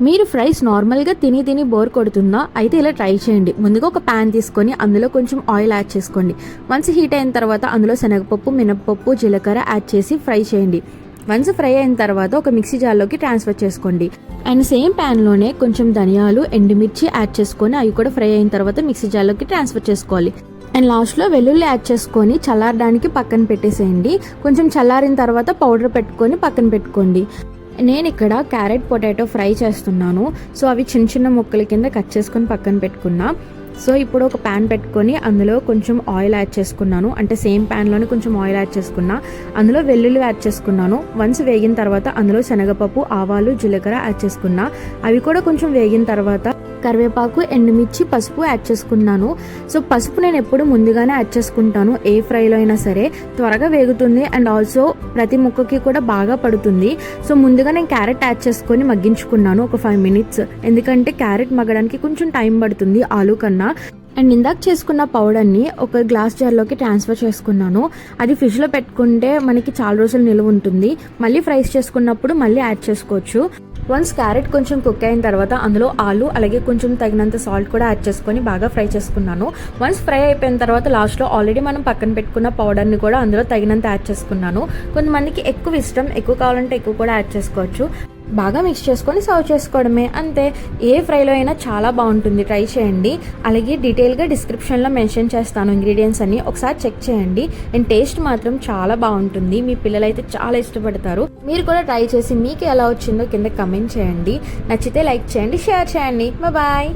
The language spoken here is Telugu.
మీరు ఫ్రైస్ నార్మల్గా తిని బోర్ కొడుతుందా? అయితే ఇలా ట్రై చేయండి. ముందుగా ఒక ప్యాన్ తీసుకొని అందులో కొంచెం ఆయిల్ యాడ్ చేసుకోండి. వన్స్ హీట్ అయిన తర్వాత అందులో శనగపప్పు, మినపప్పు, జీలకర్ర యాడ్ చేసి ఫ్రై చేయండి. వన్స్ ఫ్రై అయిన తర్వాత ఒక మిక్సీ జార్లోకి ట్రాన్స్ఫర్ చేసుకోండి. అండ్ సేమ్ ప్యాన్లోనే కొంచెం ధనియాలు, ఎండుమిర్చి యాడ్ చేసుకొని అవి కూడా ఫ్రై అయిన తర్వాత మిక్సీ జార్లోకి ట్రాన్స్ఫర్ చేసుకోవాలి. అండ్ లాస్ట్లో వెల్లుల్లి యాడ్ చేసుకొని చల్లారడానికి పక్కన పెట్టేసేయండి. కొంచెం చల్లారిన తర్వాత పౌడర్ పెట్టుకొని పక్కన పెట్టుకోండి. నేను ఇక్కడ క్యారెట్ పొటాటో ఫ్రై చేస్తున్నాను. సో అవి చిన్న చిన్న ముక్కల కింద కట్ చేసుకొని పక్కన పెట్టుకున్నా. సో ఇప్పుడు ఒక ప్యాన్ పెట్టుకొని అందులో కొంచెం ఆయిల్ యాడ్ చేసుకున్నాను. అంటే సేమ్ ప్యాన్లోనే కొంచెం ఆయిల్ యాడ్ చేసుకున్నా. అందులో వెల్లుల్లి యాడ్ చేసుకున్నాను. వన్స్ వేగిన తర్వాత అందులో శనగపప్పు, ఆవాలు, జీలకర్ర యాడ్ చేసుకున్నా. అవి కూడా కొంచెం వేగిన తర్వాత కరివేపాకు, ఎండుమిర్చి, పసుపు యాడ్ చేసుకున్నాను. సో పసుపు నేను ఎప్పుడు ముందుగానే యాడ్ చేసుకుంటాను. ఏ ఫ్రైలో అయినా సరే త్వరగా వేగుతుంది అండ్ ఆల్సో ప్రతి ముక్కకి కూడా బాగా పడుతుంది. సో ముందుగా నేను క్యారెట్ యాడ్ చేసుకొని మగ్గించుకున్నాను ఒక 5 minutes. ఎందుకంటే క్యారెట్ మగ్గడానికి కొంచెం టైం పడుతుంది ఆలు కన్నా. అండ్ ఇందాక చేసుకున్న పౌడర్ని ఒక గ్లాస్ జార్లోకి ట్రాన్స్ఫర్ చేసుకున్నాను. అది ఫ్రిడ్జ్లో పెట్టుకుంటే మనకి చాలా రోజులు నిలువ ఉంటుంది. మళ్ళీ ఫ్రైస్ చేసుకున్నప్పుడు మళ్ళీ యాడ్ చేసుకోవచ్చు. వన్స్ క్యారెట్ కొంచెం కుక్ అయిన తర్వాత అందులో ఆలు అలాగే కొంచెం తగినంత సాల్ట్ కూడా యాడ్ చేసుకొని బాగా ఫ్రై చేసుకున్నాను. వన్స్ ఫ్రై అయిపోయిన తర్వాత లాస్ట్లో ఆల్రెడీ మనం పక్కన పెట్టుకున్న పౌడర్ని కూడా అందులో తగినంత యాడ్ చేసుకున్నాను. కొంతమందికి ఎక్కువ ఇష్టం, ఎక్కువ కావాలంటే ఎక్కువ కూడా యాడ్ చేసుకోవచ్చు. బాగా మిక్స్ చేసుకొని సర్వ్ చేసుకోవడమే, అంతే. ఏ ఫ్రైలో అయినా చాలా బాగుంటుంది, ట్రై చేయండి. అలాగే డీటెయిల్గా డిస్క్రిప్షన్లో మెన్షన్ చేస్తాను ఇంగ్రీడియంట్స్ అన్ని, ఒకసారి చెక్ చేయండి. అండ్ టేస్ట్ మాత్రం చాలా బాగుంటుంది. మీ పిల్లలైతే చాలా ఇష్టపడతారు. మీరు కూడా ట్రై చేసి మీకు ఎలా వచ్చిందో కింద కమెంట్ చేయండి. నచ్చితే లైక్ చేయండి, షేర్ చేయండి. బాయ్.